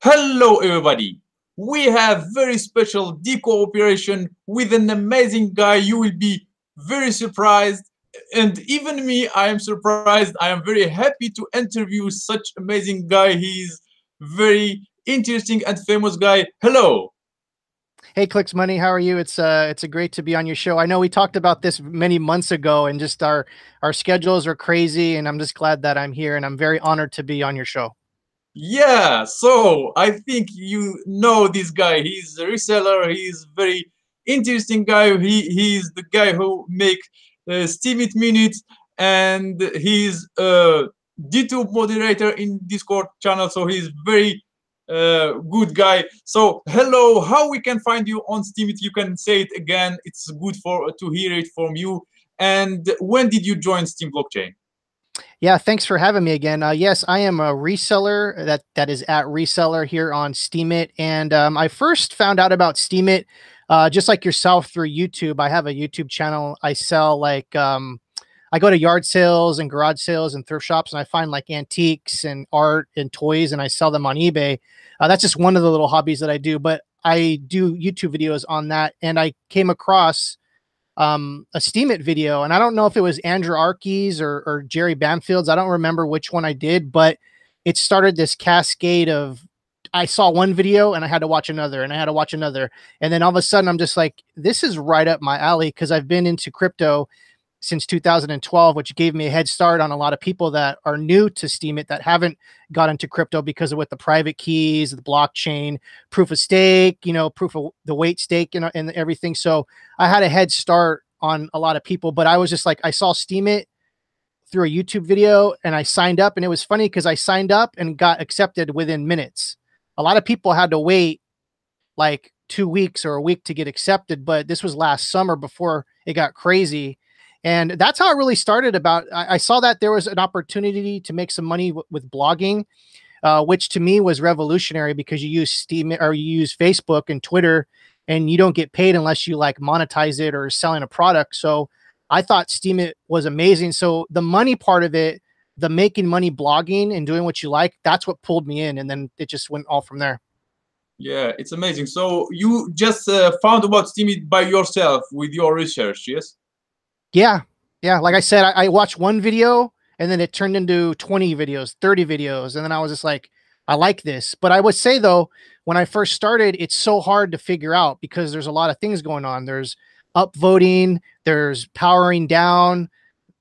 Hello everybody! We have very special Dcooperation with an amazing guy. You will be very surprised, and even me, I am surprised. I am very happy to interview such amazing guy. He's very interesting and famous guy. Hello! Hey, Clicks Money, how are you? It's a great to be on your show. I know we talked about this many months ago, and just our schedules are crazy, and I'm just glad that I'm here, and I'm very honored to be on your show. Yeah, so I think you know this guy. He's a reseller. He's very interesting guy. He's the guy who make steemit minutes, and he's a Dtube moderator in Discord channel. So he's very good guy. So hello, how we can find you on steemit? You can say it again. It's good for to hear it from you. And when did you join Steem blockchain? Yeah, thanks for having me again. Yes, I am a reseller that is at reseller here on Steemit, and I first found out about Steemit just like yourself through YouTube. I have a YouTube channel. I sell I go to yard sales and garage sales and thrift shops, and I find like antiques and art and toys, and I sell them on eBay. That's just one of the little hobbies that I do, but I do YouTube videos on that, and I came across a Steemit video, and I don't know if it was Andrew Arkey's or Jerry Bamfield's. I don't remember which one I did, but it started this cascade of I saw one video and I had to watch another and I had to watch another. And then all of a sudden I'm just like, this is right up my alley because I've been into crypto since 2012, which gave me a head start on a lot of people that are new to Steemit that haven't got into crypto because of what the private keys, the blockchain, proof of stake, proof of the weight stake, and everything. So I had a head start on a lot of people, but I was just like, I saw Steemit through a YouTube video and I signed up, and it was funny because I signed up and got accepted within minutes. A lot of people had to wait like 2 weeks or a week to get accepted, but this was last summer before it got crazy. And that's how it really started. I saw that there was an opportunity to make some money with blogging, which to me was revolutionary because you use Steam or you use Facebook and Twitter, and you don't get paid unless you like monetize it or selling a product. So I thought Steemit was amazing. So the money part of it, the making money blogging and doing what you like, that's what pulled me in. And then it just went all from there. Yeah, it's amazing. So you just found about Steemit by yourself with your research, yes? Yeah. Yeah. Like I said, I watched one video and then it turned into 20 videos, 30 videos. And then I was just like, I like this. But I would say though, when I first started, it's so hard to figure out because there's a lot of things going on. There's upvoting, there's powering down,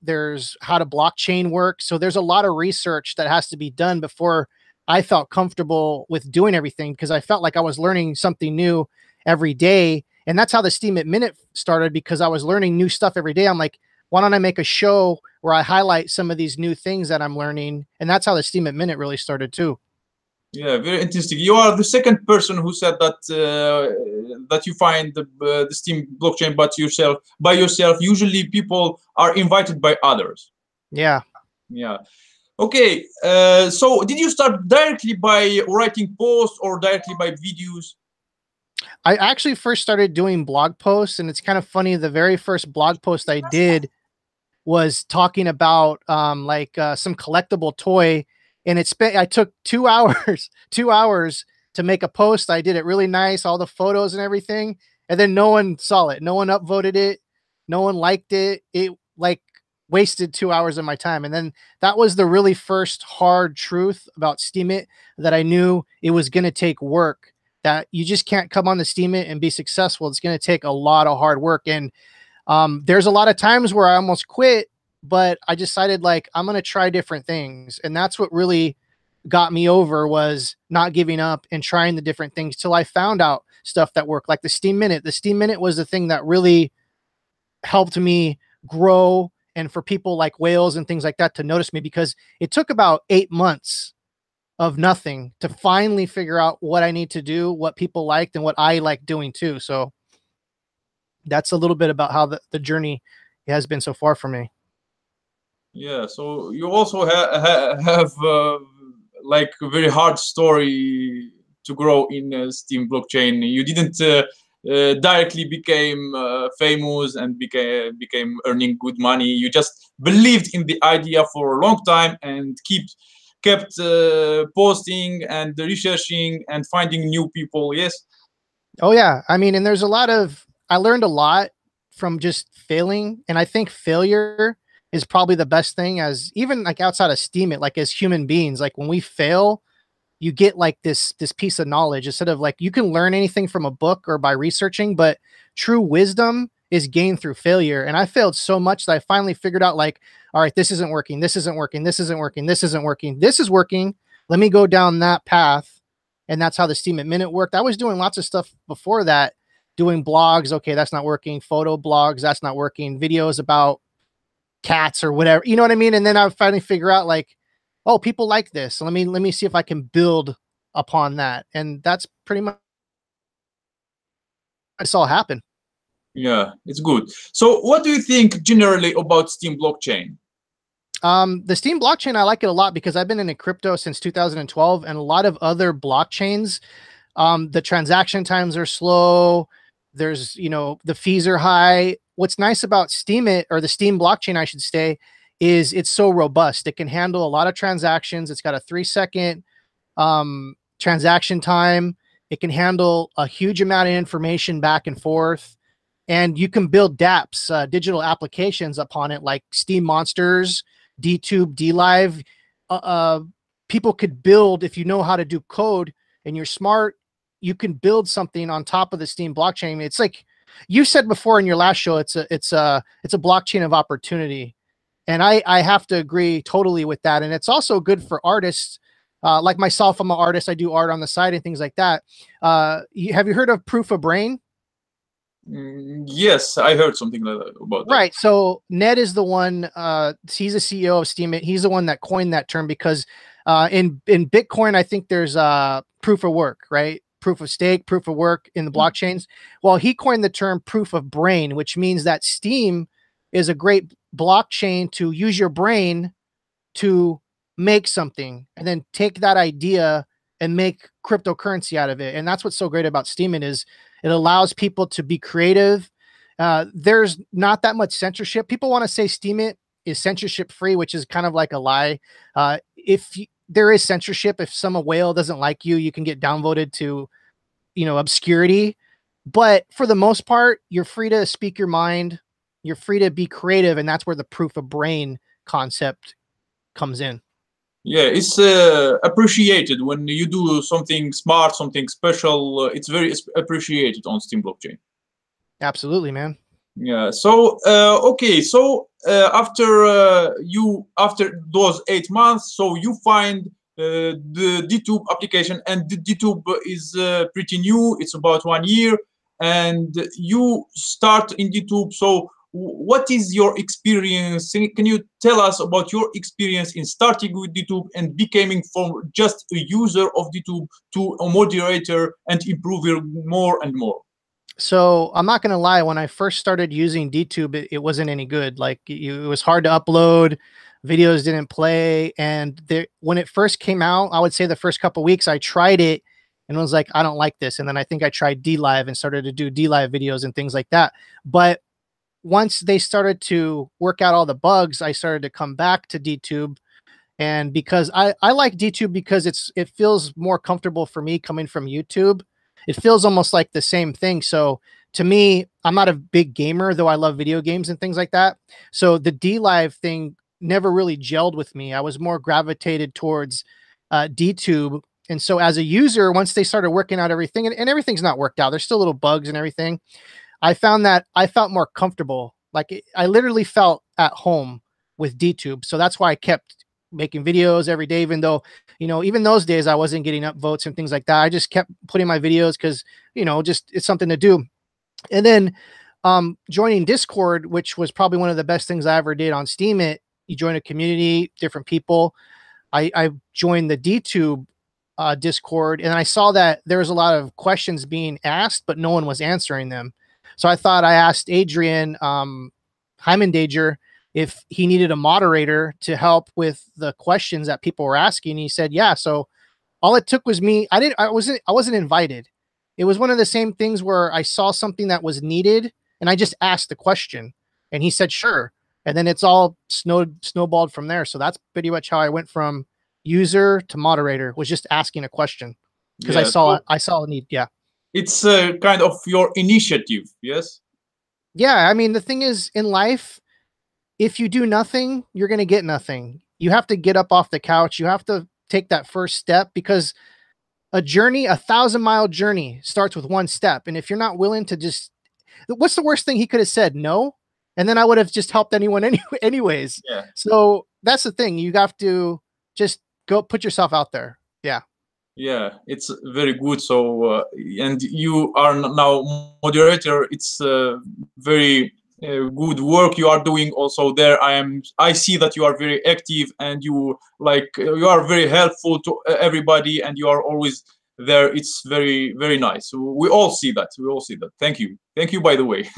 there's how to blockchain work. So there's a lot of research that has to be done before I felt comfortable with doing everything because I felt like I was learning something new every day. And that's how the Steemit Minute started because I was learning new stuff every day. I'm like, why don't I make a show where I highlight some of these new things that I'm learning? And that's how the Steemit Minute really started too. Yeah, very interesting. You are the second person who said that that you find the Steem blockchain by yourself. Usually, people are invited by others. Yeah. Yeah. Okay. So, did you start directly by writing posts or directly by videos? I actually first started doing blog posts, and it's kind of funny. The very first blog post I did was talking about some collectible toy, and I took 2 hours, 2 hours to make a post. I did it really nice, all the photos and everything, and then no one saw it. No one upvoted it. No one liked it. It like wasted 2 hours of my time. And then that was the really first hard truth about Steemit that I knew it was going to take work, that you just can't come on the Steemit and be successful. It's going to take a lot of hard work. And there's a lot of times where I almost quit, but I decided like, I'm going to try different things. And that's what really got me over, was not giving up and trying the different things till I found out stuff that worked, like the Steem Minute. The Steem Minute was the thing that really helped me grow, and for people like whales and things like that to notice me, because it took about 8 months of nothing to finally figure out what I need to do, what people liked, and what I like doing too. So that's a little bit about how the journey has been so far for me. Yeah. So you also have like a very hard story to grow in Steem blockchain. You didn't directly became famous and became earning good money. You just believed in the idea for a long time and keep kept posting and researching and finding new people. Yes. Oh yeah. I mean, and there's a lot of, I learned a lot from just failing. And I think failure is probably the best thing, as even like outside of Steemit, like as human beings, like when we fail, you get like this piece of knowledge instead of like, you can learn anything from a book or by researching, but true wisdom is gained through failure. And I failed so much that I finally figured out like, all right, this isn't working. This isn't working. This isn't working. This isn't working. This is working. Let me go down that path. And that's how the Steemit Minute worked. I was doing lots of stuff before that, doing blogs. Okay, that's not working. Photo blogs, that's not working. Videos about cats or whatever. You know what I mean? And then I would finally figure out like, oh, people like this. So let me see if I can build upon that. And that's pretty much I saw happen. Yeah, it's good. So what do you think generally about Steem blockchain? The Steem blockchain, I like it a lot because I've been in crypto since 2012, and a lot of other blockchains, the transaction times are slow. There's, you know, the fees are high. What's nice about Steemit, or the Steem blockchain, I should say, is it's so robust. It can handle a lot of transactions. It's got a 3-second transaction time. It can handle a huge amount of information back and forth. And you can build dApps, digital applications upon it, like Steem Monsters, Dtube, Dlive. People could build, if you know how to do code and you're smart, you can build something on top of the Steem blockchain. It's like you said before in your last show, it's a blockchain of opportunity. And I have to agree totally with that. And it's also good for artists. Like myself, I'm an artist. I do art on the side and things like that. Have you heard of proof of brain? Yes, I heard something about that. Right. So Ned is the one, he's the CEO of Steemit. He's the one that coined that term because in Bitcoin, I think there's proof of work, right? Proof of stake, proof of work in the blockchains. Well, he coined the term proof of brain, which means that Steem is a great blockchain to use your brain to make something and then take that idea and make cryptocurrency out of it. And that's what's so great about Steemit is it allows people to be creative. There's not that much censorship. People want to say Steemit is censorship free, which is kind of like a lie. There is censorship. If some whale doesn't like you, you can get downvoted to, you know, obscurity. But for the most part, you're free to speak your mind. You're free to be creative. And that's where the proof of brain concept comes in. Yeah, it's appreciated when you do something smart, something special. It's very appreciated on Steem blockchain. Absolutely, man. Yeah. So okay. So after those 8 months, so you find the Dtube application, and the Dtube is pretty new. It's about 1 year, and you start in Dtube. So what is your experience? Can you tell us about your experience in starting with Dtube and becoming from just a user of Dtube to a moderator and improving more and more? So I'm not going to lie. When I first started using Dtube, it wasn't any good. Like it was hard to upload, videos didn't play. And when it first came out, I would say the first couple of weeks I tried it and was like, I don't like this. And then I think I tried Dlive and started to do Dlive videos and things like that. But once they started to work out all the bugs, I started to come back to Dtube. And because I like Dtube because it feels more comfortable for me coming from YouTube. It feels almost like the same thing. So to me, I'm not a big gamer, though I love video games and things like that. So the Dlive thing never really gelled with me. I was more gravitated towards Dtube. And so as a user, once they started working out everything, and everything's not worked out, there's still little bugs and everything. I found that I felt more comfortable. Like I literally felt at home with Dtube. So that's why I kept making videos every day, even though, you know, even those days I wasn't getting upvotes and things like that. I just kept putting my videos because, you know, just it's something to do. And then joining Discord, which was probably one of the best things I ever did on Steemit. You join a community, different people. I joined the Dtube Discord, and I saw that there was a lot of questions being asked, but no one was answering them. So I thought I asked Adrian Heimendager if he needed a moderator to help with the questions that people were asking. He said, yeah. So all it took was me. I wasn't invited. It was one of the same things where I saw something that was needed and I just asked the question and he said, sure. And then it's all snowballed from there. So that's pretty much how I went from user to moderator, was just asking a question because Yeah, so I saw a need. Yeah. it's kind of your initiative, yes? Yeah. I mean, the thing is, in life, if you do nothing, you're going to get nothing. You have to get up off the couch. You have to take that first step, because a journey, 1,000-mile journey starts with one step. And if you're not willing to just, what's the worst thing he could have said? No. And then I would have just helped anyone anyways. Yeah. So that's the thing. You have to just go put yourself out there. Yeah. Yeah, it's very good. So, and you are now moderator. It's very good work you are doing. Also, there I see that you are very active and you you are very helpful to everybody, and you are always there. It's very nice. We all see that. We all see that. Thank you. By the way.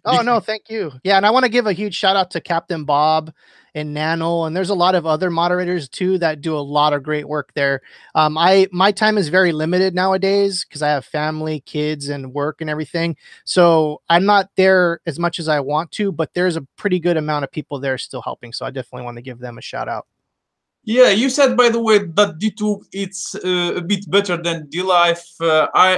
Oh, no, thank you. Yeah, and I want to give a huge shout out to Captain Bob and Nano, and there's a lot of other moderators too that do a lot of great work there. My time is very limited nowadays because I have family, kids, and work and everything. So I'm not there as much as I want to, but there's a pretty good amount of people there still helping. So I definitely want to give them a shout out. Yeah, you said, by the way, that Dtube it's a bit better than Dlive.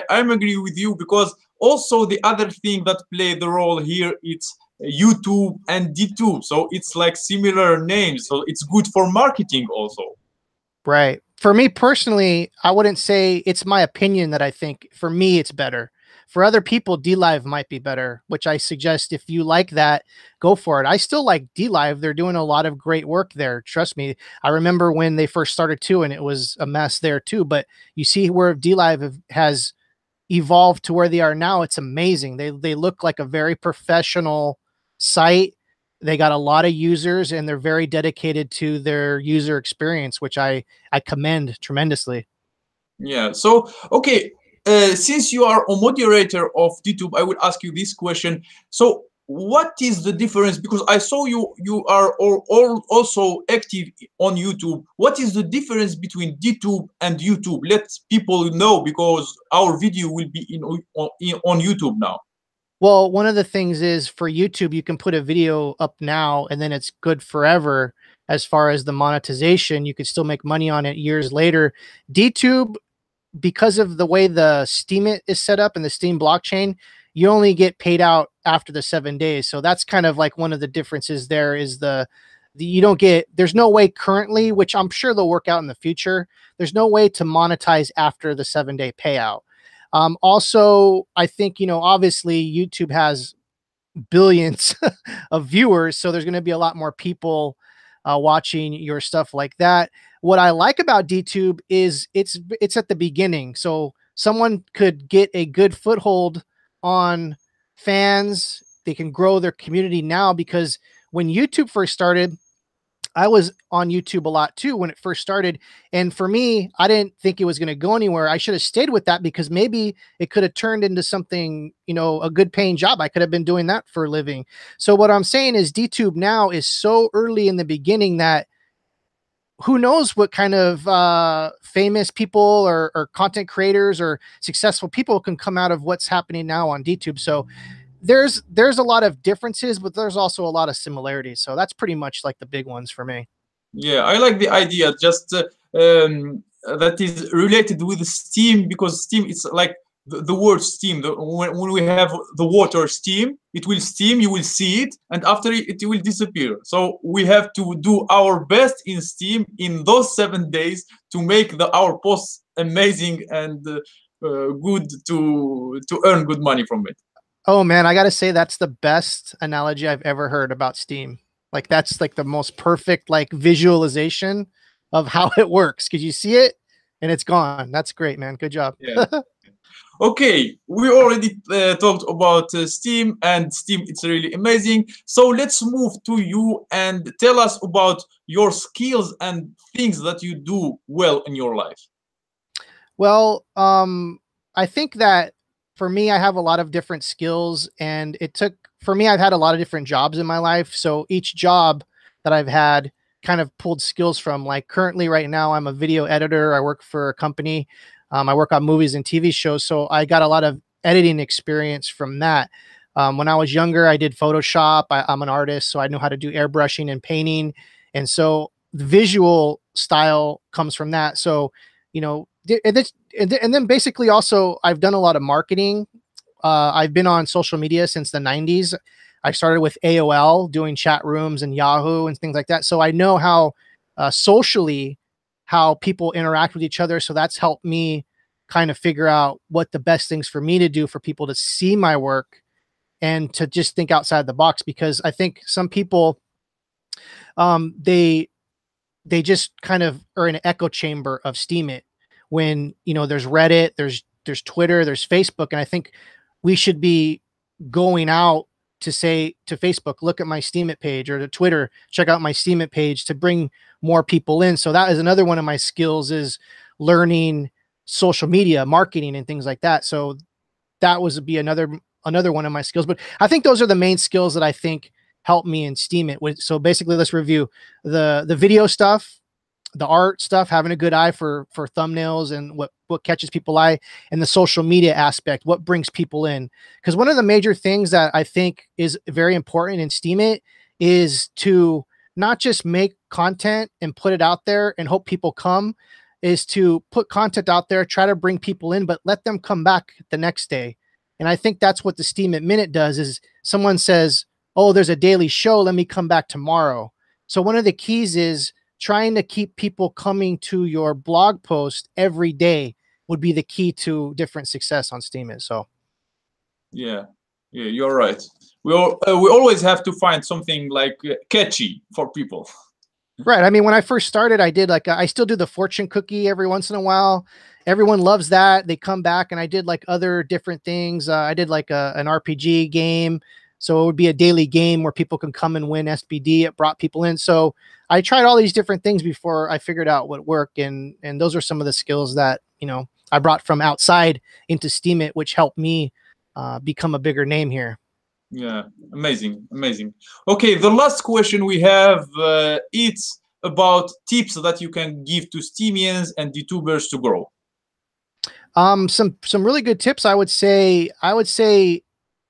I'm agree with you, because also the other thing that play the role here, it's YouTube and Dtube. So it's like similar names. So it's good for marketing also. Right. For me personally, I wouldn't say, it's my opinion that I think for me it's better. For other people, Dlive might be better, which I suggest if you like that, go for it. I still like Dlive. They're doing a lot of great work there. Trust me. I remember when they first started too, and it was a mess there too. But you see where Dlive has evolved to where they are now. It's amazing. They look like a very professional site. They got a lot of users, and they're very dedicated to their user experience, which I commend tremendously. Yeah. So, okay. Since you are a moderator of Dtube, I would ask you this question. So, what is the difference? Because I saw you are all also active on YouTube. What is the difference between Dtube and YouTube? Let people know, because our video will be on YouTube now. Well, one of the things is, for YouTube, you can put a video up now and then it's good forever. As far as the monetization, you could still make money on it years later. Dtube, because of the way the steemit is set up and the Steem blockchain, you only get paid out after the 7 days. So that's kind of like one of the differences there, is you don't get, there's no way currently, which I'm sure they'll work out in the future, there's no way to monetize after the 7-day payout. Also, I think, obviously YouTube has billions of viewers, so there's going to be a lot more people watching your stuff like that. What I like about Dtube is it's at the beginning, so someone could get a good foothold on fans. They can grow their community now, because when YouTube first started, I was on YouTube a lot too when it first started. And for me, I didn't think it was going to go anywhere. I should have stayed with that, because maybe it could have turned into something, a good paying job. I could have been doing that for a living. So what I'm saying is, Dtube now is so early in the beginning that who knows what kind of famous people or content creators or successful people can come out of what's happening now on Dtube. So there's a lot of differences, but there's also a lot of similarities. So that's pretty much like the big ones for me. Yeah, I like the idea. Just that is related with Steam, because Steam, it's like the word steam. When we have the water steam, it will steam, you will see it, and after it will disappear. So we have to do our best in Steam in those 7 days to make our posts amazing and good, to earn good money from it. Oh man, I gotta say, that's the best analogy I've ever heard about Steam. Like, that's like the most perfect like visualization of how it works, because you see it and it's gone. That's great, man. Good job. Yeah. Okay, we already talked about Steam, and Steam, it's really amazing. So let's move to you and tell us about your skills and things that you do well in your life. Well, I think that for me, I have a lot of different skills, and for me, I've had a lot of different jobs in my life. So each job that I've had kind of pulled skills from. Like currently right now, I'm a video editor. I work for a company. I work on movies and TV shows. So I got a lot of editing experience from that. When I was younger, I did Photoshop. I'm an artist, so I know how to do airbrushing and painting. And so the visual style comes from that. So, you know, and then basically also I've done a lot of marketing. I've been on social media since the 90s. I started with AOL doing chat rooms and Yahoo and things like that. So I know how socially how people interact with each other. So that's helped me kind of figure out what the best things for me to do for people to see my work and to just think outside the box. Because I think some people, they just kind of are in an echo chamber of Steemit when, you know, there's Reddit, there's Twitter, there's Facebook. And I think we should be going out to say to Facebook, look at my Steemit page, or to Twitter, check out my Steemit page, to bring more people in. So that is another one of my skills, is learning social media marketing and things like that. So that was be another one of my skills. But I think those are the main skills that I think help me in Steemit. So basically, let's review the video stuff, the art stuff, having a good eye for thumbnails and what catches people's eye, and the social media aspect, what brings people in. Because one of the major things that I think is very important in Steemit is to not just make content and put it out there and hope people come, is to put content out there, try to bring people in, but let them come back the next day. And I think that's what the Steemit Minute does, is someone says, oh, there's a daily show, let me come back tomorrow. So one of the keys is trying to keep people coming to your blog post every day would be the key to different success on Steemit. So, yeah, you're right. We always have to find something like catchy for people. Right. I mean, when I first started, I did I still do the fortune cookie every once in a while. Everyone loves that. They come back, and I did like other different things. I did like an RPG game. So it would be a daily game where people can come and win SBD. It brought people in. So I tried all these different things before I figured out what worked. And those are some of the skills that, you know, I brought from outside into Steemit, which helped me become a bigger name here. Yeah, amazing, amazing. Okay, the last question we have, it's about tips that you can give to Steemians and Dtubers to grow. Some really good tips. I would say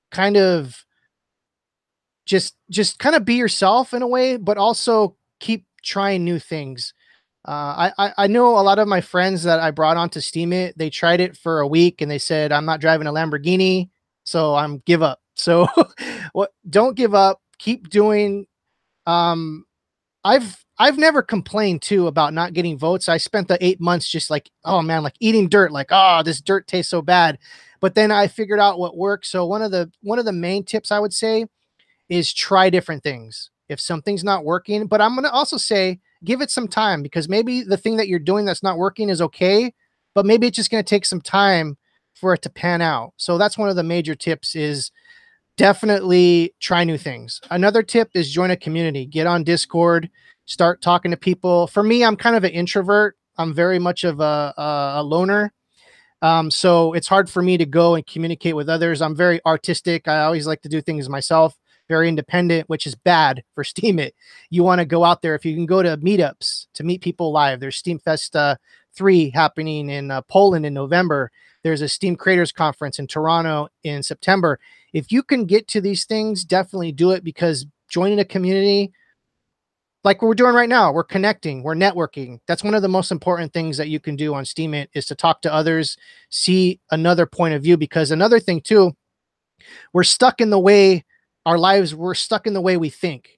kind of just kind of be yourself in a way, but also keep trying new things. I know a lot of my friends that I brought onto Steemit, they tried it for a week and they said, I'm not driving a Lamborghini, so I'm give up. So don't give up, keep doing. I've never complained too about not getting votes. I spent the 8 months just like, oh man, like eating dirt, like, oh, this dirt tastes so bad. But then I figured out what works. So one of the main tips I would say is try different things. If something's not working, but I'm going to also say, give it some time, because maybe the thing that you're doing that's not working is okay, but maybe it's just going to take some time for it to pan out. So that's one of the major tips, is definitely try new things. Another tip is join a community, get on Discord, start talking to people. For me, I'm kind of an introvert. I'm very much of a loner. So it's hard for me to go and communicate with others. I'm very artistic. I always like to do things myself, very independent, which is bad for Steemit. You want to go out there. If you can go to meetups to meet people live, there's Steamfest 3 happening in Poland in November. There's a Steam Creators Conference in Toronto in September. If you can get to these things, definitely do it, because joining a community like we're doing right now, we're connecting, we're networking. That's one of the most important things that you can do on Steemit, is to talk to others, see another point of view. Because another thing too, we're stuck in the way our lives, we're stuck in the way we think.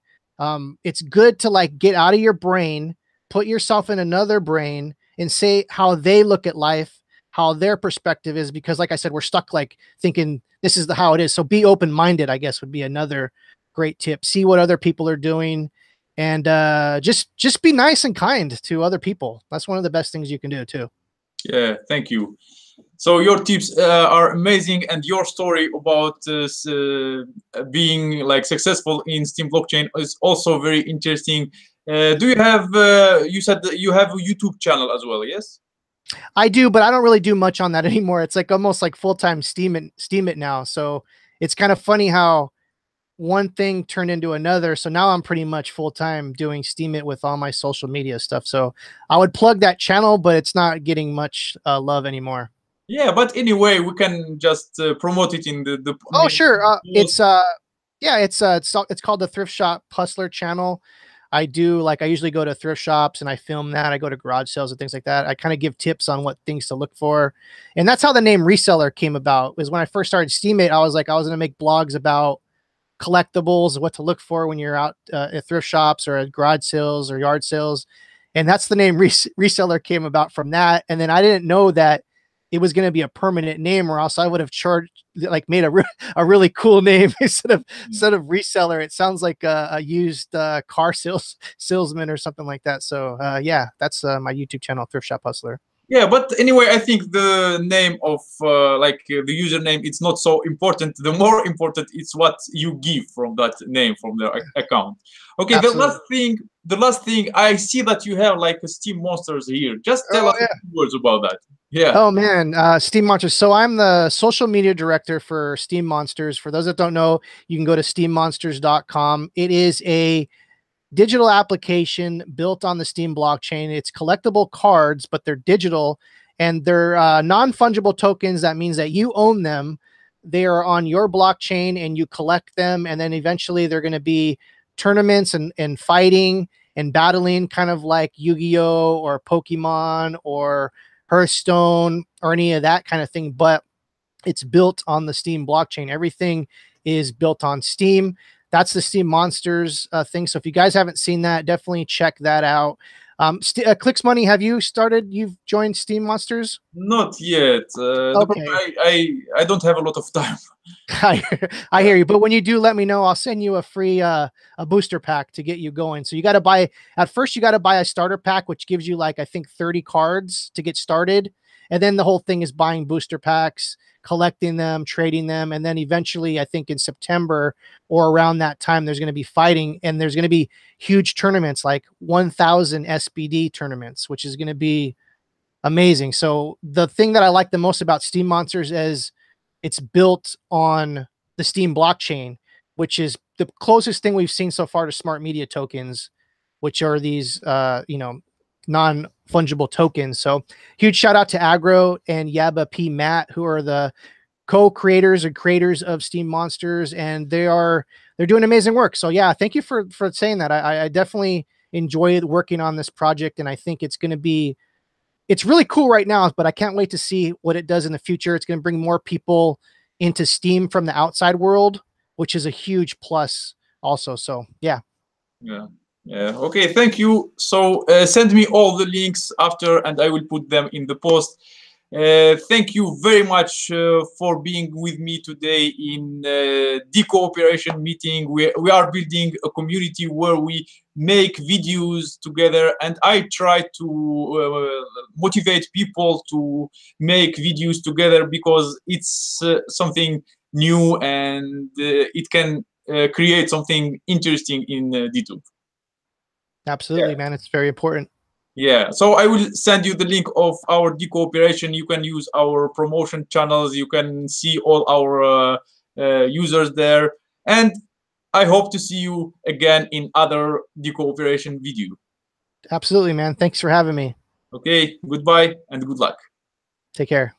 It's good to like get out of your brain, put yourself in another brain, and say how they look at life, how their perspective is. Because like I said, we're stuck like thinking this is how it is. So be open-minded, I guess, would be another great tip. See what other people are doing, and just be nice and kind to other people. That's one of the best things you can do too. Yeah, thank you. So your tips are amazing, and your story about being like successful in Steam blockchain is also very interesting. Do you have? You said that you have a YouTube channel as well, yes? I do, but I don't really do much on that anymore. It's like almost like full-time Steemit now. So it's kind of funny how one thing turned into another. So now I'm pretty much full-time doing Steemit with all my social media stuff. So I would plug that channel, but it's not getting much love anymore. Yeah, but anyway, we can just promote it in the oh, sure. Yeah, it's called the Thrift Shop Hustler channel. I do, like, I usually go to thrift shops and I film that. I go to garage sales and things like that. I kind of give tips on what things to look for. And that's how the name reseller came about, was when I first started Steemit, I was like, I was going to make blogs about collectibles, what to look for when you're out at thrift shops or at garage sales or yard sales. And that's the name reseller came about from that. And then I didn't know that it was going to be a permanent name, or else I would have charged, like, made a really cool name instead of reseller. It sounds like a used car salesman or something like that. So yeah, that's my YouTube channel, Thrift Shop Hustler. Yeah, but anyway, I think the name of the username, it's not so important. The more important is what you give from that name, from the account. Okay, Absolutely. the last thing, I see that you have like a Steam Monsters here. Just tell us a few words about that. Yeah. Oh man, Steam Monsters. So I'm the social media director for Steam Monsters. For those that don't know, you can go to steemmonsters.com. It is a digital application built on the Steam blockchain. It's collectible cards, but they're digital, and they're non-fungible tokens. That means that you own them. They are on your blockchain and you collect them. And then eventually they're going to be tournaments and fighting and battling, kind of like Yu-Gi-Oh or Pokemon or Hearthstone or any of that kind of thing. But it's built on the Steam blockchain. Everything is built on Steam. That's the Steam Monsters thing. So if you guys haven't seen that, definitely check that out. Clicks Money, have you started? You've joined Steam Monsters? Not yet. Okay. I don't have a lot of time. I hear you. But when you do, let me know. I'll send you a free a booster pack to get you going. So you got to buy, at first you got to buy a starter pack, which gives you, like, I think 30 cards to get started. And then the whole thing is buying booster packs, collecting them, trading them. And then eventually, I think in September or around that time, there's going to be fighting, and there's going to be huge tournaments, like 1,000 SBD tournaments, which is going to be amazing. So the thing that I like the most about Steam Monsters is it's built on the Steam blockchain, which is the closest thing we've seen so far to smart media tokens, which are these, non-fungible tokens. So huge shout out to Agro and Yaba P. Matt, who are the co-creators and creators of Steam Monsters, and they're doing amazing work. So yeah, thank you for saying that. I definitely enjoyed working on this project, and I think it's going to be, it's really cool right now, but I can't wait to see what it does in the future. It's going to bring more people into Steam from the outside world, which is a huge plus also. So yeah. Yeah. Okay, thank you. So send me all the links after, and I will put them in the post. Thank you very much for being with me today in Dcooperation meeting. We are building a community where we make videos together, and I try to motivate people to make videos together, because it's something new, and it can create something interesting in Dtube. Absolutely, man. It's very important. Yeah, so I will send you the link of our Dcooperation. You can use our promotion channels. You can see all our users there. And I hope to see you again in other Dcooperation video. Absolutely, man. Thanks for having me. Okay, goodbye and good luck. Take care.